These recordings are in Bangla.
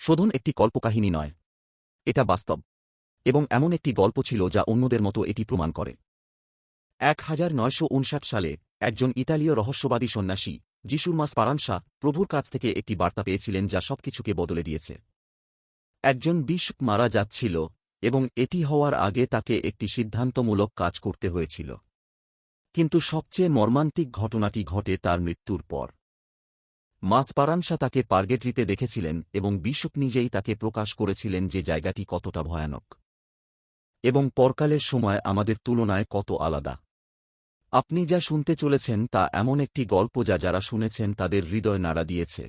শোধন একটি কল্পকাহিনী নয়, এটা বাস্তব, এবং এমন একটি গল্প ছিল যা অন্যদের মতো এটি প্রমাণ করে। 1959 সালে একজন ইতালীয় রহস্যবাদী সন্ন্যাসী যিশুর মা স্পারানসা প্রভুর কাছ থেকে একটি বার্তা পেয়েছিলেন যা সবকিছুকে বদলে দিয়েছে। একজন বিশপ মারা যাচ্ছিল, এবং এটি হওয়ার আগে তাকে একটি সিদ্ধান্তমূলক কাজ করতে হয়েছিল। কিন্তু সবচেয়ে মর্মান্তিক ঘটনাটি ঘটে তার মৃত্যুর পর। মা স্পারানসা তাকে পার্গেট্রিতে দেখেছিলেন এবং বিশপ নিজেই তাকে প্রকাশ করেছিলেন যে জায়গাটি কতটা ভয়ানক এবং পরকালের সময় আমাদের তুলনায় কত আলাদা। আপনি যা শুনতে চলেছেন তা এমন একটি গল্প যা যারা শুনেছেন তাদের হৃদয় নাড়া দিয়েছে,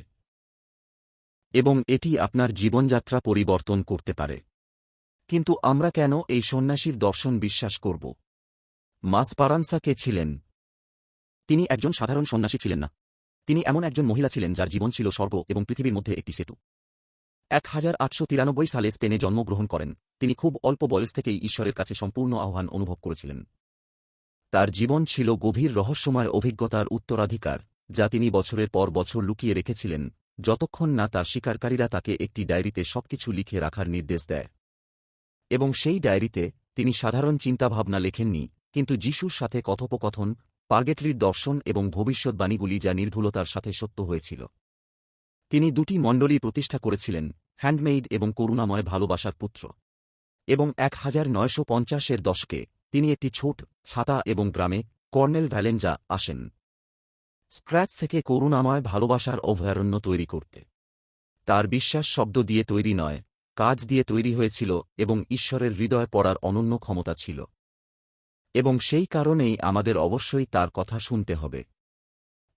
এবং এটি আপনার জীবনযাত্রা পরিবর্তন করতে পারে। কিন্তু আমরা কেন এই সন্ন্যাসীর দর্শন বিশ্বাস করব? মা স্পারানসা কে ছিলেন? তিনি একজন সাধারণ সন্ন্যাসী ছিলেন না। তিনি এমন একজন মহিলা ছিলেন যার জীবন ছিল স্বর্গ এবং পৃথিবীর মধ্যে একটি সেতু। 1893 সালে স্পেনে জন্মগ্রহণ করেন। তিনি খুব অল্প বয়স থেকেই ঈশ্বরের কাছে সম্পূর্ণ আহ্বান অনুভব করেছিলেন। তার জীবন ছিল গভীর রহস্যময় অভিজ্ঞতার উত্তরাধিকার, যা তিনি বছরের পর বছর লুকিয়ে রেখেছিলেন, যতক্ষণ না তার শিকারকারীরা তাকে একটি ডায়েরিতে সবকিছু লিখে রাখার নির্দেশ দেয়। এবং সেই ডায়েরিতে তিনি সাধারণ চিন্তাভাবনা লেখেননি, কিন্তু যিশুর সাথে কথোপকথন, পার্গেটরির দর্শন এবং ভবিষ্যৎবাণীগুলি যা নির্ভুলতার সাথে সত্য হয়েছিল। তিনি দুটি মণ্ডলী প্রতিষ্ঠা করেছিলেন, হ্যান্ডমেইড এবং করুণাময় ভালোবাসার পুত্র। এবং 1950-এর দশকে তিনি একটি ছোট ছাতা এবং গ্রামে কর্নেল ভ্যালেঞ্জা আসেন স্ক্র্যাচ থেকে করুণাময় ভালোবাসার অভয়ারণ্য তৈরি করতে। তার বিশ্বাস শব্দ দিয়ে তৈরি নয়, কাজ দিয়ে তৈরি হয়েছিল এবং ঈশ্বরের হৃদয় পড়ার অনন্য ক্ষমতা ছিল। এবং সেই কারণেই আমাদের অবশ্যই তার কথা শুনতে হবে,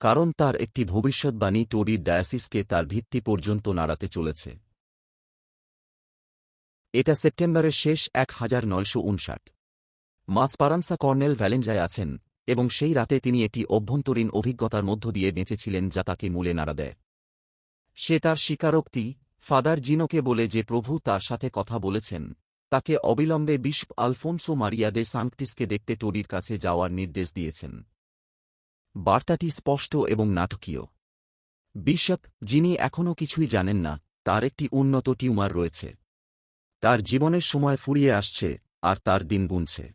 কারণ তার একটি ভবিষ্যৎবাণী টোরির ডায়াসিসকে তার ভিত্তি পর্যন্ত নাড়াতে চলেছে। এটা সেপ্টেম্বরের শেষ 1959। মা স্পারানসা কর্নেল ভ্যালেঞ্জায় আছেন, এবং সেই রাতে তিনি একটি অভ্যন্তরীণ অভিজ্ঞতার মধ্য দিয়ে বেঁচেছিলেন যা তাকে মূলে নাড়া দেয়। সে তার স্বীকারোক্তি ফাদার জিনোকে বলে যে প্রভু তার সাথে কথা বলেছেন, তাকে অবিলম্বে বিশপ আলফোনসো মারিয়া দে সাংক্টিসকে দেখতে টোরির কাছে যাওয়ার নির্দেশ দিয়েছেন। বার্তাটি স্পষ্ট এবং নাটকীয়। বিশপ, যিনি এখনও কিছুই জানেন না, তার একটি উন্নত টিউমার রয়েছে। তার জীবনের সময় ফুরিয়ে আসছে, আর তার দিন গুনছে।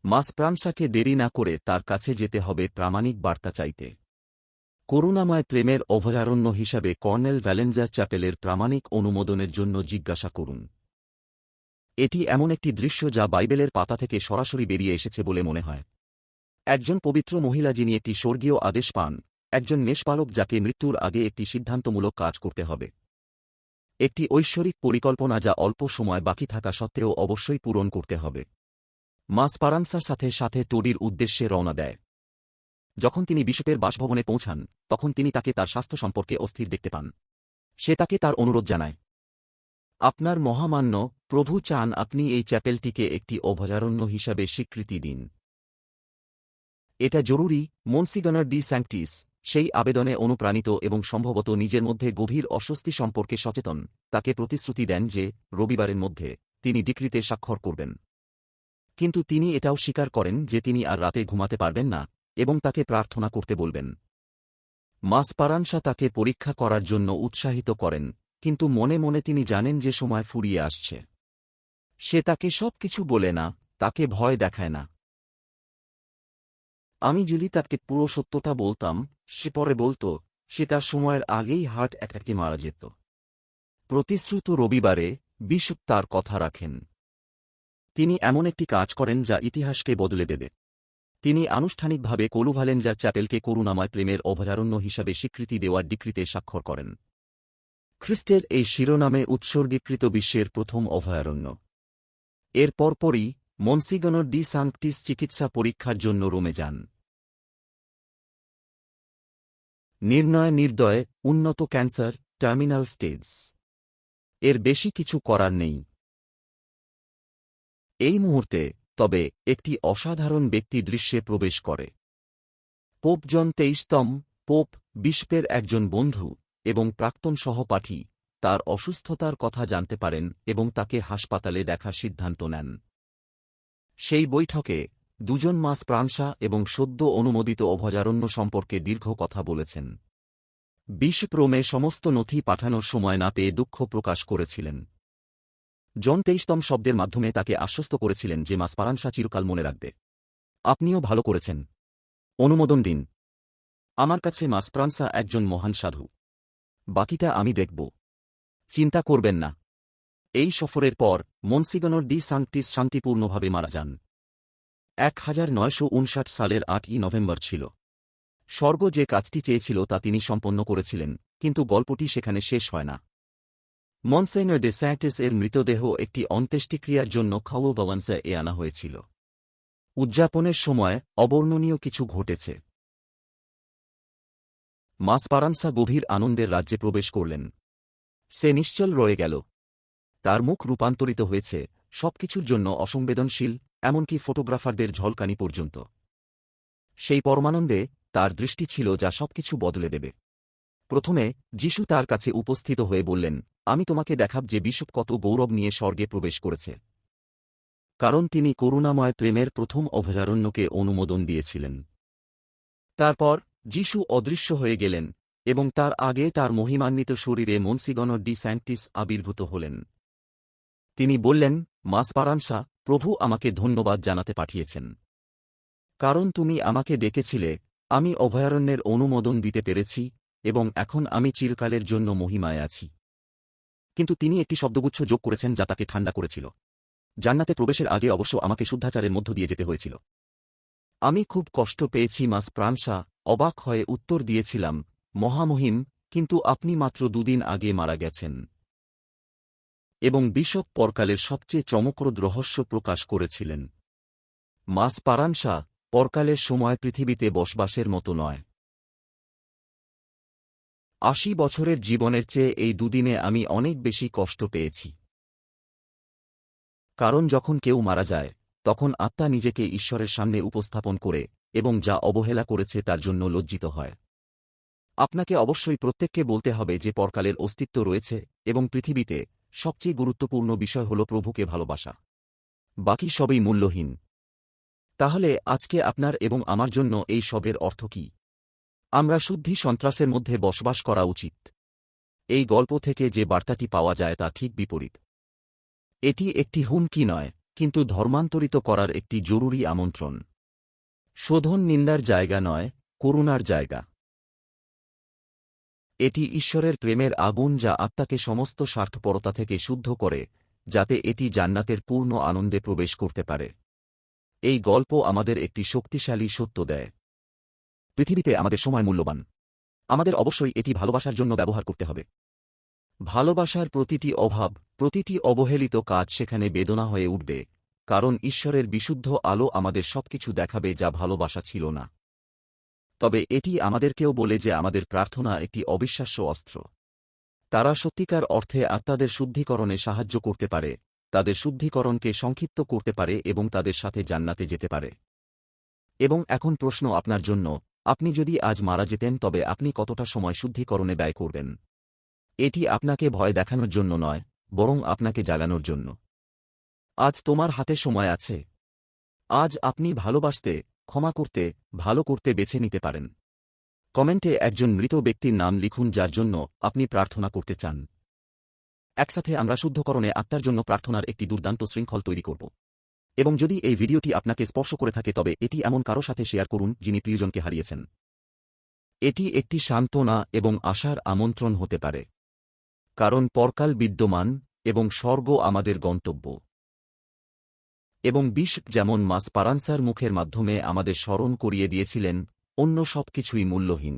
মা স্পারানসাকে দেরি না করে তার কাছে যেতে হবে প্রামাণিক বার্তা চাইতে। করুণাময় প্রেমের অভয়ারণ্য হিসাবে কর্নেল ভ্যালেঞ্জা চ্যাপেলের প্রামাণিক অনুমোদনের জন্য জিজ্ঞাসা করুন। এটি এমন একটি দৃশ্য যা বাইবেলের পাতা থেকে সরাসরি বেরিয়ে এসেছে বলে মনে হয়। একজন পবিত্র মহিলা যিনি একটি স্বর্গীয় আদেশ পান, একজন মেষপালক যাকে মৃত্যুর আগে একটি সিদ্ধান্তমূলক কাজ করতে হবে, একটি ঐশ্বরিক পরিকল্পনা যা অল্প সময় বাকি থাকা সত্ত্বেও অবশ্যই পূরণ করতে হবে। মা স্পারানসার সাথে সাথে টোরির উদ্দেশ্যে রওনা দেয়। যখন তিনি বিশপের বাসভবনে পৌঁছান, তখন তিনি তাকে তার স্বাস্থ্য সম্পর্কে অস্থির দেখতে পান। সে তাকে তার অনুরোধ জানায়। আপনার মহামান্য প্রভু চান আপনি এই চ্যাপেলটিকে একটি অভয়ারণ্য হিসাবে স্বীকৃতি দিন। এটা জরুরি, মনসিগনর ডি স্যাংটিস সেই আবেদনে অনুপ্রাণিত এবং সম্ভবত নিজের মধ্যে গভীর অস্বস্তি সম্পর্কে সচেতন, তাকে প্রতিশ্রুতি দেন যে রবিবারের মধ্যে তিনি ডিক্রিতে স্বাক্ষর করবেন। কিন্তু তিনি এটাও স্বীকার করেন যে তিনি আর রাতে ঘুমাতে পারবেন না, এবং তাকে প্রার্থনা করতে বলবেন। মা স্পারানসা তাকে পরীক্ষা করার জন্য উৎসাহিত করেন, কিন্তু মনে মনে তিনি জানেন যে সময় ফুরিয়ে আসছে। সে তাকে সবকিছু বলে না, তাকে ভয় দেখায় না। আমি যদি তাকে পুরো সত্যটা বলতাম, সে পরে বলতো, সে তার সময়ের আগেই হার্ট অ্যাটাকে মারা যেত। প্রতিশ্রুত রবিবারে বিশপ তার কথা রাখেন। তিনি এমন একটি কাজ করেন যা ইতিহাসকে বদলে দেবে। তিনি আনুষ্ঠানিকভাবে কলুভালেঞ্জা চ্যাপেলকে করুণাময় প্রেমের অভয়ারণ্য হিসাবে স্বীকৃতি দেওয়ার ডিক্রিতে স্বাক্ষর করেন। খ্রিস্টের এই শিরোনামে উৎসর্গীকৃত বিশ্বের প্রথম অভয়ারণ্য। এর পরপরই মনসিগনর ডি সাংক্টিস চিকিৎসা পরীক্ষার জন্য রোমে যান। নির্দয়, উন্নত ক্যান্সার, টার্মিনাল স্টেজ। এর বেশি কিছু করার নেই এই মুহূর্তে। তবে একটি অসাধারণ ব্যক্তি দৃশ্যে প্রবেশ করে। পোপ জন 23তম, পোপ বিশপের একজন বন্ধু এবং প্রাক্তন সহপাঠী, তার অসুস্থতার কথা জানতে পারেন এবং তাকে হাসপাতালে দেখার সিদ্ধান্ত নেন। সেই বৈঠকে দুজন মা স্পারানসা এবং সদ্য অনুমোদিত অভয়ারণ্য সম্পর্কে দীর্ঘ কথা বলেছেন। বিশপ রোমে সমস্ত নথি পাঠানোর সময় না পেয়ে দুঃখ প্রকাশ করেছিলেন। জন 23তম শব্দের মাধ্যমে তাকে আশ্বস্ত করেছিলেন যে মাসপারানসা চিরকাল মনে রাখবে। আপনিও ভালো করেছেন। অনুমোদন দিন। আমার কাছে মাসপ্রান্সা একজন মহান সাধু। বাকিটা আমি দেখব। চিন্তা করবেন না। এই সফরের পর মনসিগনর ডি সাংতিস শান্তিপূর্ণভাবে মারা যান। 1959 সালের 8ই নভেম্বর ছিল। স্বর্গ যে কাজটি চেয়েছিল তা তিনি সম্পন্ন করেছিলেন, কিন্তু গল্পটি সেখানে শেষ হয় না। মনসেইনর ডে স্যান্টিস এর মৃতদেহ একটি অন্ত্যেষ্টিক্রিয়ার জন্য খাওয়াবাওয়ান্সা এ আনা হয়েছিল। উদযাপনের সময় অবর্ণনীয় কিছু ঘটেছে। মাসপারানসা গভীর আনন্দের রাজ্যে প্রবেশ করলেন। সে নিশ্চল রয়ে গেল। তার মুখ রূপান্তরিত হয়েছে, সবকিছুর জন্য অসংবেদনশীল, এমনকি ফটোগ্রাফারদের ঝলকানি পর্যন্ত। সেই পরমানন্দে তার দৃষ্টি ছিল যা সবকিছু বদলে দেবে। প্রথমে যিশু তার কাছে উপস্থিত হয়ে বললেন, আমি তোমাকে দেখাব যে বিশপ কত গৌরব নিয়ে স্বর্গে প্রবেশ করেছে। কারণ তিনি করুণাময় প্রেমের প্রথম অভয়ারণ্যকে অনুমোদন দিয়েছিলেন। তারপর যিশু অদৃশ্য হয়ে গেলেন, এবং তার আগে তার মহিমান্বিত শরীরে মনসিগনর ডি স্যান্টিস আবির্ভূত হলেন। তিনি বললেন, মাসপারানসা, প্রভু আমাকে ধন্যবাদ জানাতে পাঠিয়েছেন। কারণ তুমি আমাকে ডেকেছিলে, আমি অভয়ারণ্যের অনুমোদন দিতে পেরেছি, এবং এখন আমি চিরকালের জন্য মহিমায় আছি। কিন্তু তিনি একটি শব্দগুচ্ছ যোগ করেছেন যা তাকে ঠান্ডা করেছিল। জান্নাতে প্রবেশের আগে অবশ্য আমাকে শুদ্ধাচারের মধ্য দিয়ে যেতে হয়েছিল। আমি খুব কষ্ট পেয়েছি মাসপ্রানসা, অবাক হয়ে উত্তর দিয়েছিলাম, মহামহিম, কিন্তু আপনি মাত্র 2 দিন আগে মারা গেছেন। এবং বিশপ পরকালের সবচেয়ে চমকপ্রদ রহস্য প্রকাশ করেছিলেন। মাসপারানসা, পরকালের সময় পৃথিবীতে বসবাসের মতো নয়। 80 বছরের জীবনের চেয়ে এই 2 দিনে আমি অনেক বেশি কষ্ট পেয়েছি। কারণ যখন কেউ মারা যায়, তখন আত্মা নিজেকে ঈশ্বরের সামনে উপস্থাপন করে, এবং যা অবহেলা করেছে তার জন্য লজ্জিত হয়। আপনাকে অবশ্যই প্রত্যেককে বলতে হবে যে পরকালের অস্তিত্ব রয়েছে, এবং পৃথিবীতে সবচেয়ে গুরুত্বপূর্ণ বিষয় হল প্রভুকে ভালোবাসা। বাকি সবই মূল্যহীন। তাহলে আজকে আপনার এবং আমার জন্য এই সবের অর্থ কি? আমরা শুদ্ধি সন্ত্রাসের মধ্যে বসবাস করা উচিত। এই গল্প থেকে যে বার্তাটি পাওয়া যায় তা ঠিক বিপরীত। এটি একটি হুমকি নয়, কিন্তু ধর্মান্তরিত করার একটি জরুরি আমন্ত্রণ। শোধন নিন্দার জায়গা নয়, করুণার জায়গা। এটি ঈশ্বরের প্রেমের আগুন যা আত্মাকে সমস্ত স্বার্থপরতা থেকে শুদ্ধ করে, যাতে এটি জান্নাতের পূর্ণ আনন্দে প্রবেশ করতে পারে। এই গল্প আমাদের একটি শক্তিশালী সত্য দেয়। পৃথিবীতে আমাদের সময় মূল্যবান। আমাদের অবশ্যই এটি ভালোবাসার জন্য ব্যবহার করতে হবে। ভালোবাসার প্রতিটি অভাব, প্রতিটি অবহেলিত কাজ সেখানে বেদনা হয়ে উঠবে, কারণ ঈশ্বরের বিশুদ্ধ আলো আমাদের সবকিছু দেখাবে যা ভালোবাসা ছিল না। তবে এটি আমাদেরকেও বলে যে আমাদের প্রার্থনা একটি অবিশ্বাস্য অস্ত্র। তারা সত্যিকার অর্থে আত্মাদের শুদ্ধিকরণে সাহায্য করতে পারে, তাদের শুদ্ধিকরণকে সংক্ষিপ্ত করতে পারে এবং তাদের সাথে জান্নাতে যেতে পারে। এবং এখন প্রশ্ন আপনার জন্য, আপনি যদি আজ মারা যেতেন তবে আপনি কতটা সময় শুদ্ধিকরণে ব্যয় করবেন? এটি আপনাকে ভয় দেখানোর জন্য নয়, বরং আপনাকে জাগানোর জন্য। আজ তোমার হাতে সময় আছে। আজ আপনি ভালোবাসতে, ক্ষমা করতে, ভালো করতে বেছে নিতে পারেন। কমেন্টে একজন মৃত ব্যক্তির নাম লিখুন যার জন্য আপনি প্রার্থনা করতে চান। একসাথে আমরা শুদ্ধকরণে আত্মার জন্য প্রার্থনার একটি দুর্দান্ত শৃঙ্খল তৈরি করব। এবং যদি এই ভিডিওটি আপনাকে স্পর্শ করে থাকে তবে এটি এমন কারো সাথে শেয়ার করুন যিনি প্রিয়জনকে হারিয়েছেন। এটি একটি সান্ত্বনা এবং আশার আমন্ত্রণ হতে পারে। কারণ পরকাল বিদ্যমান, এবং স্বর্গ আমাদের গন্তব্য। এবং বিশপ যেমন মাসপারানসার মুখের মাধ্যমে আমাদের স্মরণ করিয়ে দিয়েছিলেন, অন্য সবকিছুই মূল্যহীন।